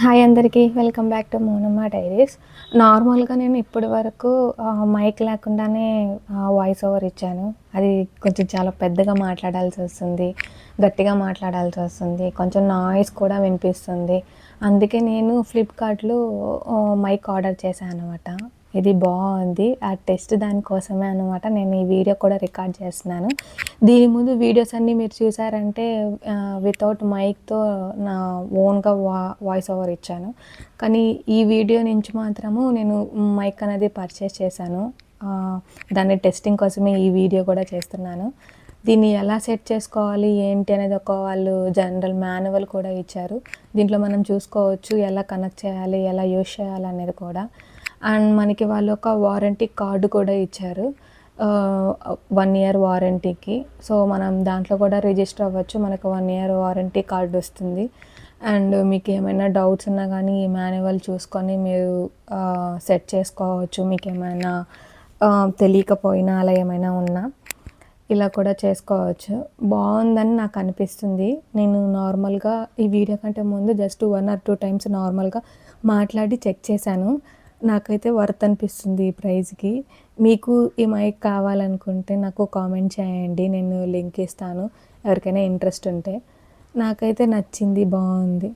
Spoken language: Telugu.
హాయ్ అందరికీ. Welcome back to Mounamma diaries. నార్మల్‌గా నేను ఇప్పటి వరకు మైక్ లేకుండానే వాయిస్ ఓవర్ ఇచ్చాను. అది కొంచెం చాలా పెద్దగా మాట్లాడాల్సొస్తుంది. గట్టిగా మాట్లాడాల్సొస్తుంది. కొంచెం నాయిస్ కూడా వినిపిస్తుంది. అందుకే నేను ఫ్లిప్‌కార్ట్‌లో మైక్ ఆర్డర్ చేశాననమాట. ఇది బావుంది. ఆ టెస్ట్ దానికోసమే అనమాట నేను ఈ వీడియో కూడా రికార్డ్ చేస్తున్నాను. దీని ముందు వీడియోస్ అన్నీ మీరు చూసారంటే వితౌట్ మైక్‌తో నా ఓన్‌గా వాయిస్ ఓవర్ ఇచ్చాను. కానీ ఈ వీడియో నుంచి మాత్రము నేను మైక్ అనేది పర్చేస్ చేశాను. దాన్ని టెస్టింగ్ కోసమే ఈ వీడియో కూడా చేస్తున్నాను. దీన్ని ఎలా సెట్ చేసుకోవాలి ఏంటి అనేది వాళ్ళు జనరల్ మాన్యువల్ కూడా ఇచ్చారు. దీంట్లో మనం చూసుకోవచ్చు ఎలా కనెక్ట్ చేయాలి, ఎలా యూజ్ చేయాలనేది కూడా. అండ్ మనకి వాళ్ళు ఒక వారంటీ కార్డు కూడా ఇచ్చారు. 1 ఇయర్ వారంటీకి. సో, మనం దాంట్లో కూడా రిజిస్టర్ అవ్వచ్చు. మనకు 1 ఇయర్ వారంటీ కార్డ్ వస్తుంది. అండ్ మీకేమైనా డౌట్స్ ఉన్నా గానీ ఈ మాన్యువల్ చూసుకొని మీరు సెట్ చేసుకోవచ్చు. మీకేమైనా తెలియకపోయినా అలా ఏమైనా ఉన్నా ఇలా కూడా చేసుకోవచ్చు. బావుందని నాకనిపిస్తుంది. నేను నార్మల్‌గా ఈ వీడియో కంటే ముందు జస్ట్ 1 ఆర్ 2 టైమ్స్ నార్మల్‌గా మాట్లాడి చెక్ చేశాను. నాకైతే వర్త్ అనిపిస్తుంది ఈ ప్రైస్‌కి. మీకు ఈ మైక్ కావాలనుకుంటే నాకు కామెంట్ చేయండి. నేను లింక్ ఇస్తాను ఎవరికైనా ఇంట్రెస్ట్ ఉంటే. నాకైతే నచ్చింది, బావుంది.